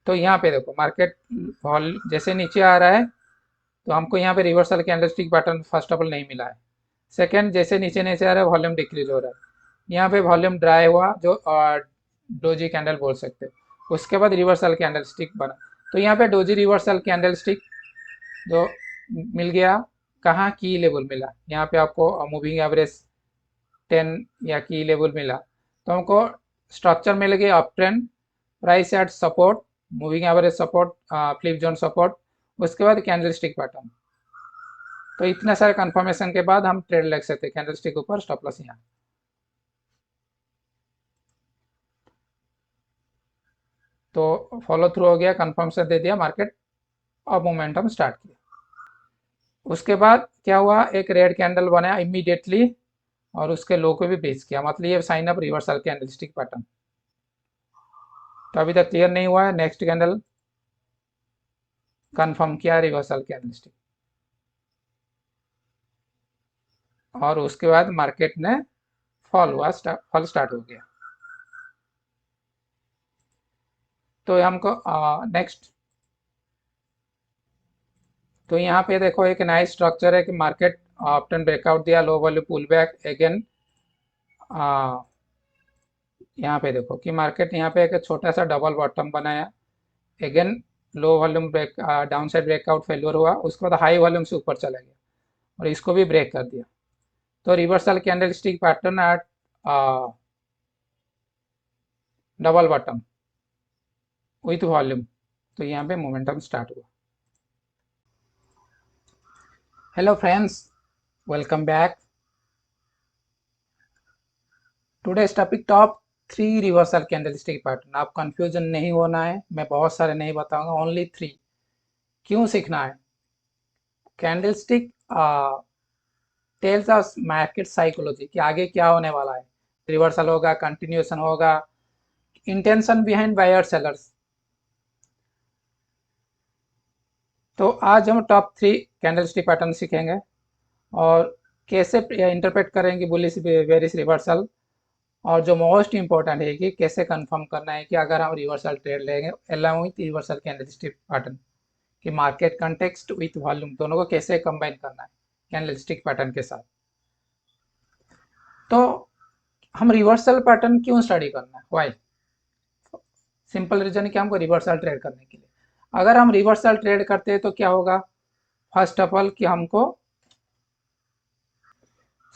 तो यहाँ पे देखो मार्केट जैसे नीचे आ रहा है तो हमको यहाँ पे reversal candlestick pattern first of all नहीं मिला है। सेकंड, जैसे नीचे नीचे आ रहा है वॉल्यूम डिक्रीज हो रहा है, यहाँ पे वॉल्यूम ड्राई हुआ जो डोजी कैंडल बोल सकते हैं। उसके बाद रिवर्सल कैंडलस्टिक बना, तो यहाँ पे डोजी रिवर्सल कैंडलस्टिक जो मिल गया, कहाँ की लेवल मिला, यहाँ पे आपको मूविंग एवरेज 10 या की लेवल मिला, तो हमको स्ट्रक्चर मिल गया up trend, price at support, moving average support, flip zone support, उसके बाद कैंडलस्टिक पैटर्न। तो इतने सारे कंफर्मेशन के बाद हम ट्रेड ले सकते हैं कैंडलस्टिक ऊपर, स्टॉप लॉस यहाँ। तो फॉलो थ्रू हो गया, कंफर्मेशन दे दिया मार्केट, और मोमेंटम स्टार्ट किया। उसके बाद क्या हुआ, एक रेड कैंडल बनाया इमीडिएटली और उसके लो को भी ब्रीच किया, मतलब ये sign of reversal candlestick pattern. तो अभी तक क्लियर नहीं हुआ है, नेक्स्ट कैंडल कंफर्म किया रिवर्सल कैंडलस्टिक, और उसके बाद मार्केट ने फॉल हुआ, फॉल स्टार्ट हो गया। तो हमको नेक्स्ट, तो यहाँ पे देखो एक नाइस स्ट्रक्चर है कि मार्केट ऑप्टन ब्रेकआउट दिया, low value pull back again. यहाँ पे देखो कि मार्केट यहाँ पे एक छोटा सा डबल बॉटम बनाया, again low volume break, down side breakout failure हुआ, उसके बाद हाई वॉल्यूम से ऊपर चला गया और इसको भी ब्रेक कर दिया। तो reversal candlestick pattern at double bottom with volume, तो यहाँ पे मोमेंटम स्टार्ट हुआ। Hello friends, welcome back. Today's topic top 3 reversal candlestick pattern. आप कंफ्यूजन नहीं होना है, मैं बहुत सारे नहीं बताऊंगा, ओनली 3। क्यों सीखना है? Candlestick tells us market psychology कि आगे क्या होने वाला है, रिवर्सल होगा, कंटिन्यूएशन होगा, इंटेंशन बिहाइंड बायर सेलर्स। तो आज हम टॉप 3 कैंडलस्टिक पैटर्न सीखेंगे और कैसे इंटरप्रेट करेंगे बुलिश बेरिश रिवर्सल, और जो मोस्ट इंपॉर्टेंट है कि कैसे कंफर्म करना है कि अगर हम रिवर्सल ट्रेड लेंगे along with reversal candlestick pattern, कि मार्केट कंटेक्स्ट विथ वॉल्यूम दोनों को कैसे कंबाइन करना है कैंडलस्टिक पैटर्न के साथ। तो हम रिवर्सल पैटर्न क्यों स्टडी करना है, व्हाई? सिंपल रीजन है कि हमको रिवर्सल ट्रेड करने के लिए। अगर हम रिवर्सल ट्रेड करते हैं तो क्या होगा, फर्स्ट ऑफ ऑल कि हमको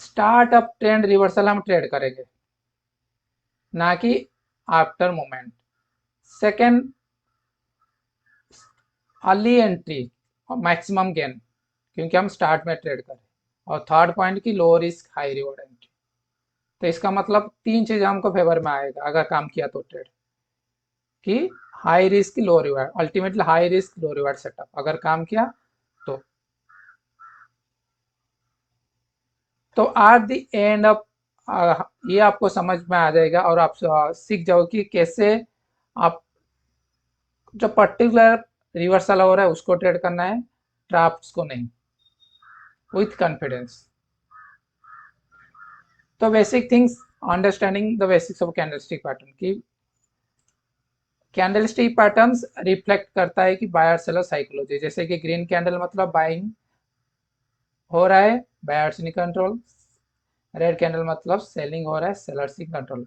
स्टार्ट अप ट्रेंड रिवर्सल हम ट्रेड करेंगे, ना कि after moment. Second, early entry और मैक्सिमम गेन, क्योंकि हम स्टार्ट में ट्रेड करें। और थर्ड पॉइंट की low risk high reward entry. तो इसका मतलब 3 चीज़ हमको फेवर में आएगा अगर काम किया तो ट्रेड, कि हाई रिस्क लो रिवार्ड, अल्टीमेटली हाई रिस्क लो रिवार्ड सेटअप अगर काम किया तो। तो एट द एंड ऑफ ये आपको समझ में आ जाएगा और आप सीख जाओ कि कैसे आप जो पर्टिकुलर रिवर्सल हो रहा है उसको ट्रेड करना है, ट्रैप्स को नहीं, विथ कॉन्फिडेंस। तो basic things, understanding the basics of candlestick pattern की कैंडलस्टिक पैटर्न्स रिफ्लेक्ट करता है कि बायर सेलर साइकोलॉजी। जैसे कि ग्रीन कैंडल मतलब बाइंग हो रहा है, buyers in control. Red candle मतलब सेलिंग हो रहा है, sellers in control.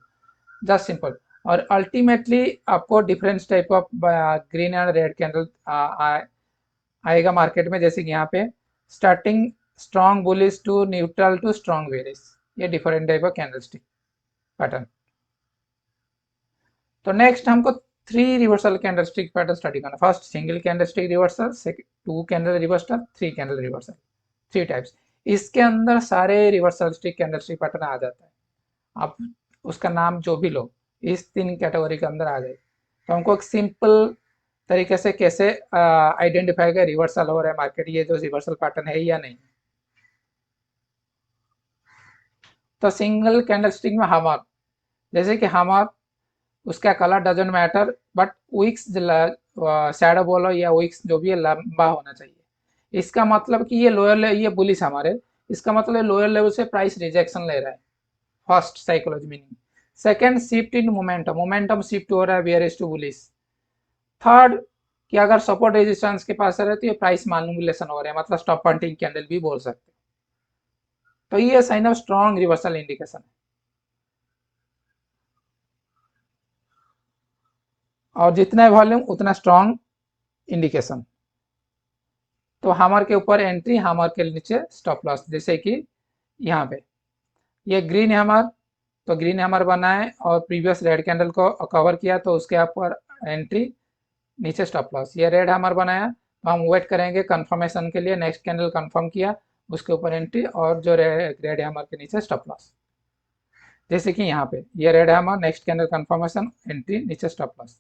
Just simple. और अल्टीमेटली आपको different type of green and red candle आएगा मार्केट में, जैसे कि यहाँ पे starting strong bullish to neutral to strong bearish, ये different type of candlestick pattern. तो नेक्स्ट हमको 3 रिवर्सल कैंडलस्टिक पैटर्न स्टडी करना। First single candlestick reversal, second 2 candle reversal, 3 candle reversal, 3 types. इसके अंदर सारे रिवर्सल स्टिक कैंडलस्टिक पैटर्न आ जाता है, आप उसका नाम जो भी लो, इस 3 कैटेगरी के अंदर आ जाए। तो हमको एक सिंपल तरीके से कैसे आइडेंटिफाई कर रिवर्सल हो रहा है मार्केट, ये जो रिवर्सल पैटर्न है या नहीं। तो सिंगल कैंडलस्टिक में हमार, जैसे कि हमार उसका colour doesn't matter, but wicks shadow बोलो या विक्स जो भी है लंबा होना चाहिए। इसका मतलब कि ये लोअर, ये बुलिश हमारे, इसका मतलब लोअर लेवल से प्राइस रिजेक्शन ले रहा है, first psychology meaning. Second, shift in momentum, momentum shift हो रहा है बेयरिश टू बुलिश। थर्ड कि अगर सपोर्ट रेजिस्टेंस के पास रहे तो ये प्राइस मैनिपुलेशन हो रहा है, मतलब स्टॉप पॉइंटिंग कैंडल भी बोल सकते हैं। तो ये sign of strong reversal indication है, और जितना वॉल्यूम उतना स्ट्रॉन्ग इंडिकेशन। तो हैमर के ऊपर एंट्री, हैमर के नीचे स्टॉप लॉस, जैसे कि यहाँ पे ये ग्रीन हैमर, तो ग्रीन हैमर बना है और प्रीवियस रेड कैंडल को कवर किया, तो उसके ऊपर एंट्री, नीचे स्टॉप लॉस। ये रेड हैमर बनाया तो हम वेट करेंगे कंफर्मेशन के लिए, नेक्स्ट कैंडल कंफर्म किया उसके ऊपर एंट्री, और जो रेड हैमर के नीचे स्टॉप लॉस, जैसे कि यहाँ पे ये red hammer, next candle confirmation, entry, नीचे stop loss.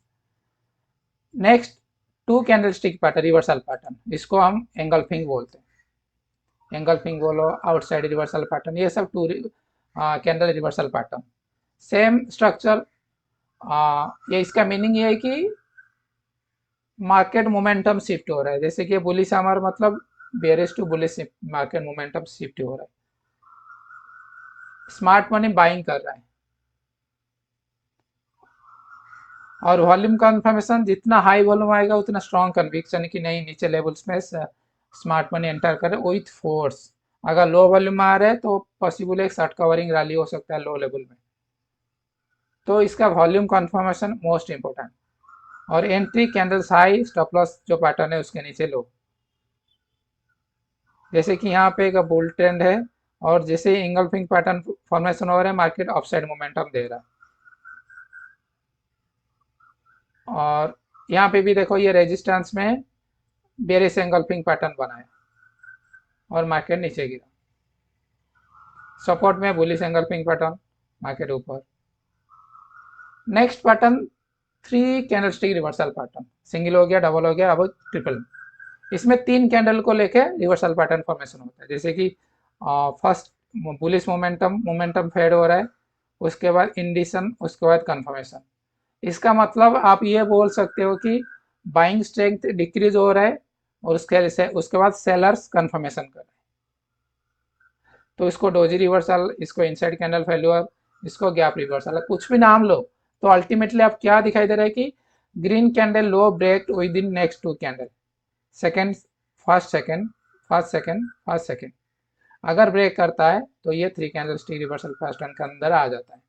Next to candle stick pattern, reversal pattern, इसको हम एंगल्फिंग बोलते हैं। एंगल्फिंग बोलो, आउटसाइड रिवर्सल पैटर्न, ये सब two candle reversal pattern, same structure. ये इसका मीनिंग ये है कि मार्केट मोमेंटम शिफ्ट हो रहा है, जैसे कि बुलिश हैमर मतलब bearish to bullish market momentum shift हो रहा है, स्मार्ट मनी बाइंग कर रहा है। और वॉल्यूम कंफर्मेशन, जितना हाई वॉल्यूम आएगा उतना स्ट्रॉन्ग कन्विक्शन कि नहीं नीचे लेवल्स में स्मार्ट मनी एंटर करे विथ फोर्स। अगर लो वॉल्यूम में आ रहा है तो पॉसिबल एक शॉर्ट कवरिंग रैली हो सकता है लो लेवल में, तो इसका वॉल्यूम कंफर्मेशन मोस्ट इंपोर्टेंट। और entry candles high, stop loss जो पैटर्न है उसके नीचे लो, जैसे कि यहाँ पे एक बुल ट्रेंड है, और जैसे इंगल्फिंग पैटर्न फॉर्मेशन हो रहा है, मार्केट अपसाइड मोमेंटम दे रहा है। और यहाँ पे भी देखो ये रेजिस्टेंस में बेरिश एंगल्फिंग पैटर्न बनाया और मार्केट नीचे गिरा, सपोर्ट में बुलिश एंगल्फिंग पैटर्न, मार्केट ऊपर। Next pattern three candlestick reversal pattern, single हो गया, डबल हो गया, अब ट्रिपल। इसमें तीन कैंडल को लेके रिवर्सल पैटर्न फॉर्मेशन होता है, जैसे कि first bullish momentum, momentum fade हो रहा है, उसके बाद इंडिशन, उसके बाद कंफर्मेशन। इसका मतलब आप ये बोल सकते हो कि बाइंग स्ट्रेंथ डिक्रीज हो रहा है, और उसके बाद सेलर्स कंफर्मेशन कर रहे हैं। तो इसको डोजी रिवर्सल, इसको इनसाइड कैंडल फेल्यूर, इसको गैप रिवर्सल, कुछ भी नाम लो, तो अल्टीमेटली आप क्या दिखाई दे रहा है कि green candle low break within next to candle, second, first second, first second, first second, अगर ब्रेक करता है तो ये three candlestick reversal pattern के अंदर आ जाता है।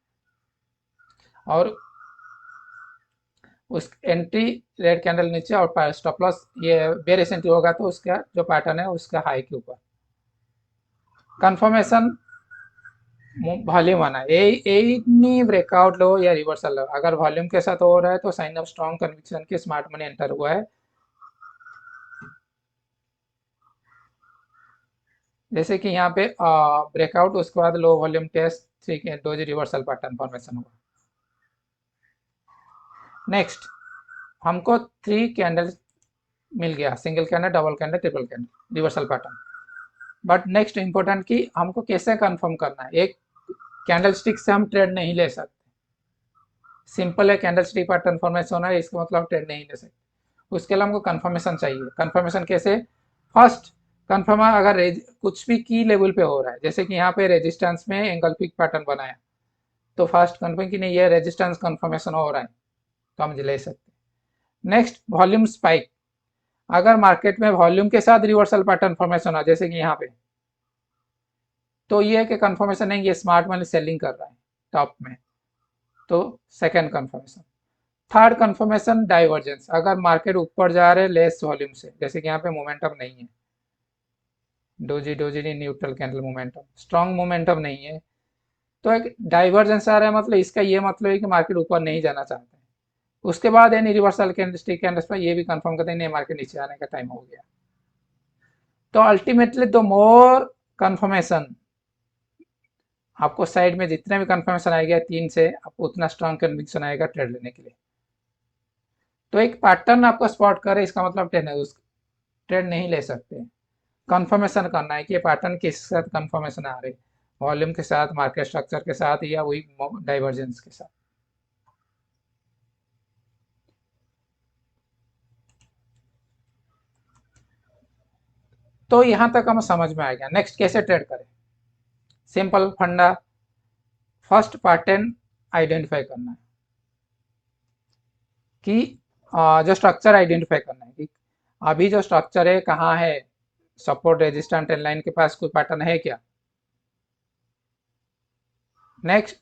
और उस एंट्री रेड कैंडल नीचे और स्टॉप लॉस, ये बेरिश एंट्री होगा तो उसका जो पैटर्न है उसका हाई के ऊपर। कंफर्मेशन वॉल्यूम आना, एनी ब्रेकआउट लो या रिवर्सल लो, अगर वॉल्यूम के साथ हो रहा है तो साइन ऑफ स्ट्रॉन्ग कन्विक्शन की स्मार्ट मनी एंटर हुआ है। जैसे कि यहाँ पे ब्रेकआउट, उसके बाद low volume test, three doji reversal pattern formation हुआ। नेक्स्ट हमको थ्री कैंडल मिल गया, single candle, double candle, triple candle, reversal pattern. But next important कि हमको कैसे कंफर्म करना है, एक कैंडल स्टिक से हम ट्रेड नहीं ले सकते, सिंपल है कैंडल स्टिक पैटर्न फॉर्मेशन होना है, इसका मतलब ट्रेड नहीं ले सकते। उसके लिए हमको कंफर्मेशन चाहिए। कंफर्मेशन कैसे? फर्स्ट कंफर्म अगर कुछ भी की लेवल पे हो रहा है, जैसे कि यहाँ पे रेजिस्टेंस में एंगल्फिक पैटर्न बनाया, तो फर्स्ट कंफर्म कि नहीं ये रेजिस्टेंस कंफर्मेशन हो रहा है, तो हम ले सकते हैं। नेक्स्ट वॉल्यूम स्पाइक, अगर मार्केट में वॉल्यूम के साथ रिवर्सल पैटर्न फॉर्मेशन हो, जैसे कि यहाँ पे, तो ये है कि कंफर्मेशन नहीं, ये स्मार्ट मनी सेलिंग कर रहा है टॉप में, तो second confirmation. Third confirmation divergence, अगर मार्केट ऊपर जा रहे हैं लेस वॉल्यूम से, जैसे कि यहाँ पे मोमेंटम नहीं है, doji doji neutral candle momentum, strong momentum नहीं है, तो एक डाइवर्जेंस आ रहा है, मतलब इसका ये मतलब है कि मार्केट ऊपर नहीं जाना चाहता है। उसके बाद यानी रिवर्सल कैंडलस्टिक कैंडल्स पर ये भी कंफर्म करते हैं नहीं मार्केट नीचे आने का टाइम हो गया। तो अल्टीमेटली द मोर कंफर्मेशन, आपको साइड में जितने भी कंफर्मेशन आएगा तीन से, आपको उतना स्ट्रॉन्ग कन्विक्शन आएगा ट्रेड लेने के लिए। तो एक पैटर्न आपको स्पॉट करे, इसका मतलब ट्रेड नहीं ले सकते, कंफर्मेशन करना है कि ये पैटर्न किस साथ कंफर्मेशन आ रही, वॉल्यूम के साथ, मार्केट स्ट्रक्चर के साथ, या वही डाइवर्जेंस के साथ। तो यहां तक हमें समझ में आ गया। नेक्स्ट कैसे ट्रेड करें? सिंपल फंडा, फर्स्ट पैटर्न आइडेंटिफाई करना है कि जो स्ट्रक्चर आइडेंटिफाई करना है कि अभी जो स्ट्रक्चर है कहाँ है, सपोर्ट रेजिस्टेंट ट्रेंड लाइन के पास कोई पैटर्न है क्या। नेक्स्ट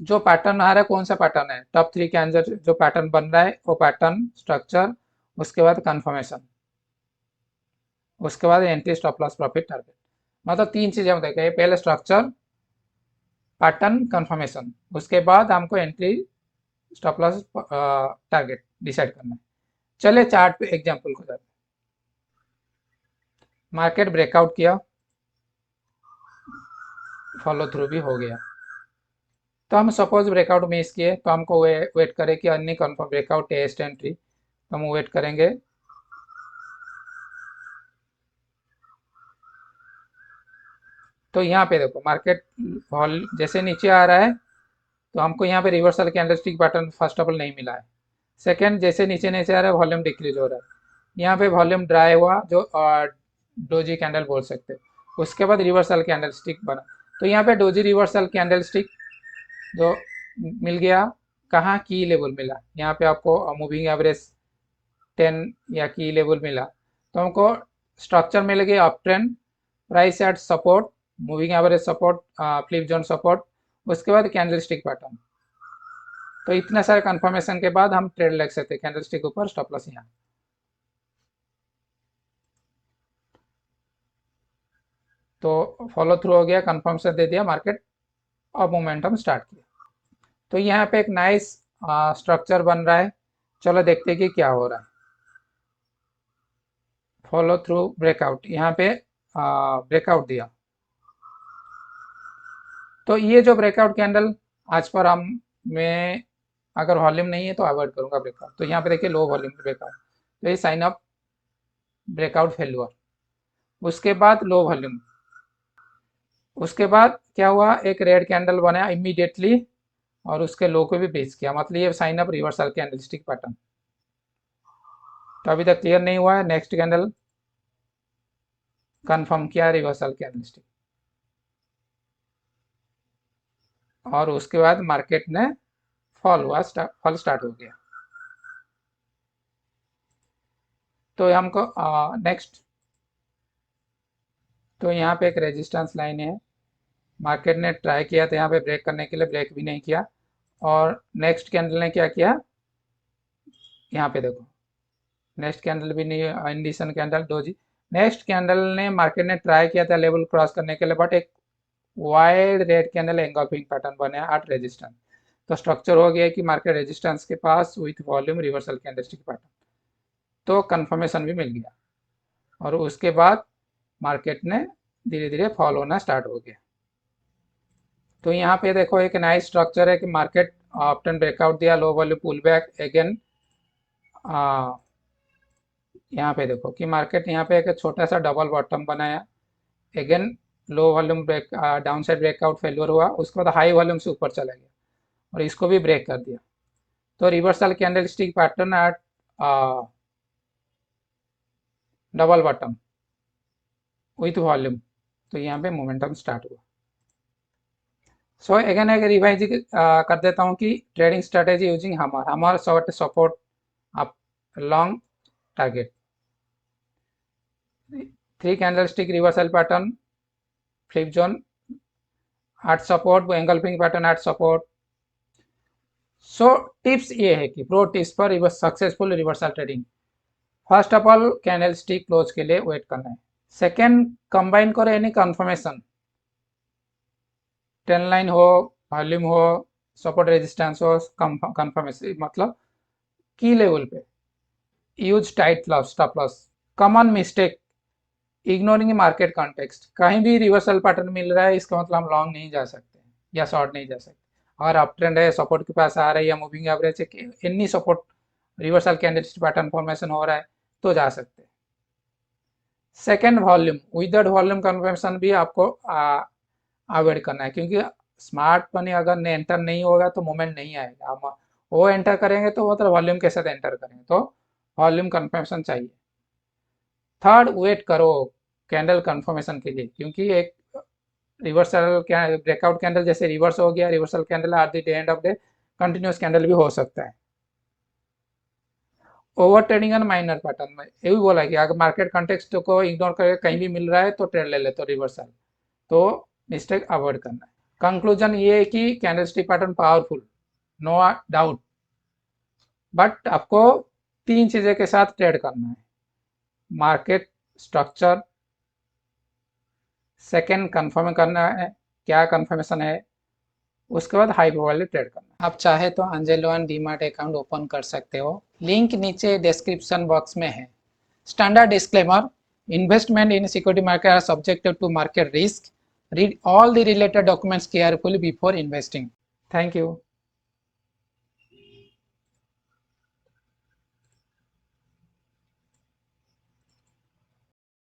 जो पैटर्न आ रहा है कौन सा पैटर्न है, टॉप 3 के अंदर जो पैटर्न बन रहा है वो पैटर्न, स्ट्रक्चर, उसके बाद कंफर्मेशन, उसके बाद entry, stop loss, profit, target. मतलब 3 चीजें हम देखेंगे, पहले स्ट्रक्चर, पैटर्न, कंफर्मेशन, उसके बाद हमको entry, stop loss, target decide करना है। चलिए चार्ट पे एग्जांपल को जाते हैं। मार्केट ब्रेकआउट किया, फॉलो थ्रू भी हो गया, तो हम सपोज ब्रेकआउट मिस किए तो हमको वेट करें कि अन्य कंफर्म ब्रेकआउट टेस्ट एंट्री, तो हम वेट करेंगे। तो यहाँ पे देखो मार्केट जैसे नीचे आ रहा है तो हमको यहाँ पे reversal candlestick pattern first of all नहीं मिला है। सेकंड, जैसे नीचे नीचे आ रहा है वॉल्यूम डिक्रीज हो रहा है, यहाँ पे वॉल्यूम ड्राई हुआ जो डोजी कैंडल बोल सकते हैं। उसके बाद रिवर्सल कैंडलस्टिक बना, तो यहाँ पे डोजी रिवर्सल कैंडलस्टिक जो मिल गया, कहाँ की लेवल मिला, यहाँ पे आपको मूविंग एवरेज 10 या की लेवल मिला, तो हमको स्ट्रक्चर मिल गया up trend, price at support, moving average support, flip zone support, उसके बाद कैंडलस्टिक पैटर्न। तो इतने सारे कंफर्मेशन के बाद हम ट्रेड लग सकते हैं कैंडलस्टिक ऊपर, स्टॉप लॉस यहाँ। तो फॉलो थ्रू हो गया, कंफर्मेशन दे दिया मार्केट, अब मोमेंटम स्टार्ट किया। तो यहाँ पे एक नाइस स्ट्रक्चर बन रहा है, चलो देखते हैं कि क्या हो रहा है। फॉलो थ्रू ब्रेकआउट, यहाँ पे ब्रेकआउट दिया, तो ये जो ब्रेकआउट कैंडल आज पर हम, मैं अगर वॉल्यूम नहीं है तो अवॉइड करूंगा ब्रेकआउट। तो यहाँ पे देखिए लो वॉल्यूम ब्रेकआउट, तो ये साइन अप ब्रेकआउट फेल्यूर। उसके बाद लो वॉल्यूम, उसके बाद क्या हुआ, एक रेड कैंडल बना इमीडिएटली और उसके लो को भी ब्रीच किया, मतलब ये sign of reversal candlestick pattern. तो अभी तक क्लियर नहीं हुआ है, नेक्स्ट कैंडल कंफर्म किया रिवर्सल कैंडलस्टिक, और उसके बाद मार्केट ने फॉल हुआ, फॉल स्टार्ट हो गया। तो हमको नेक्स्ट, तो यहाँ पे एक रेजिस्टेंस लाइन है, मार्केट ने ट्राई किया था यहाँ पे ब्रेक करने के लिए, ब्रेक भी नहीं किया, और नेक्स्ट कैंडल ने क्या किया, यहाँ पे देखो नेक्स्ट कैंडल भी नहीं, indecision candle doji, next candle ने मार्केट ने ट्राई किया था लेवल क्रॉस करने के लिए, बट एक wide red candle engulfing pattern बने एट रेजिस्टेंस। तो स्ट्रक्चर हो गया कि मार्केट रेजिस्टेंस के पास with volume reversal candlestick pattern, तो कंफर्मेशन भी मिल गया, और उसके बाद मार्केट ने धीरे धीरे फॉल होना स्टार्ट हो गया। तो यहाँ पे देखो एक नाइस स्ट्रक्चर है कि मार्केट ऑप्टन ब्रेकआउट दिया, low volume pull back again, यहाँ पे देखो कि मार्केट यहाँ पे एक छोटा सा डबल बॉटम बनाया, again low volume break, down side breakout failure हुआ, उसके बाद हाई वॉल्यूम से ऊपर चला गया और इसको भी ब्रेक कर दिया। तो reversal candlestick pattern at double bottom with volume, तो यहाँ पे मोमेंटम स्टार्ट हुआ। सो अगेन एक रिवाइज कर देता हूँ कि ट्रेडिंग स्ट्रेटेजी यूजिंग हमार short support up long target, 3 candlestick reversal pattern, flip zone eight support, engulfing pattern at support. So tips ये है कि प्रो टिप्स पर successful reversal trading, first of all candle stick close के लिए wait करना है। Second, combine करो any confirmation, trend line हो, वॉल्यूम हो, सपोर्ट रेजिस्टेंस हो, कंफर्मेशन, मतलब की लेवल पे use tight loss, stop loss. Common mistake, ignoring market context, कहीं भी रिवर्सल पैटर्न मिल रहा है इसका मतलब हम लॉन्ग नहीं जा सकते या शॉर्ट नहीं जा सकते। अगर अप ट्रेंड है, सपोर्ट के पास आ रहा है या मूविंग एवरेज है, any support reversal candlestick pattern formation हो रहा है तो जा सकते हैं। Second, volume, without volume confirmation भी आपको अवॉइड करना है, क्योंकि स्मार्ट मनी अगर एंटर नहीं होगा तो मूवमेंट नहीं आएगा, हम वो एंटर करेंगे तो मतलब वॉल्यूम के साथ एंटर करेंगे, तो वॉल्यूम कन्फर्मेशन चाहिए। थर्ड, वेट करो कैंडल कंफर्मेशन के लिए, क्योंकि एक रिवर्सल ब्रेकआउट कैंडल जैसे रिवर्स हो गया, reversal candle at the end of day continuous candle भी हो सकता है। Over trading and minor pattern में ये भी बोला है कि अगर मार्केट कॉन्टेक्स्ट को इग्नोर करके कहीं भी मिल रहा है तो ट्रेड ले ले, तो रिवर्सल, तो मिस्टेक अवॉइड करना है। कंक्लूजन ये है कि candlestick pattern powerful, no doubt, but आपको 3 चीज़ें के साथ ट्रेड करना है। मार्केट स्ट्रक्चर, सेकेंड कंफर्म करना है क्या कंफर्मेशन है, उसके बाद हाई प्रोबेबिलिटी ट्रेड करना। आप चाहे तो Angel One and demat account open कर सकते हो, लिंक नीचे डिस्क्रिप्शन बॉक्स में है। Standard disclaimer, investment in security market are subjected to market risk, read all the related documents carefully before investing. Thank you.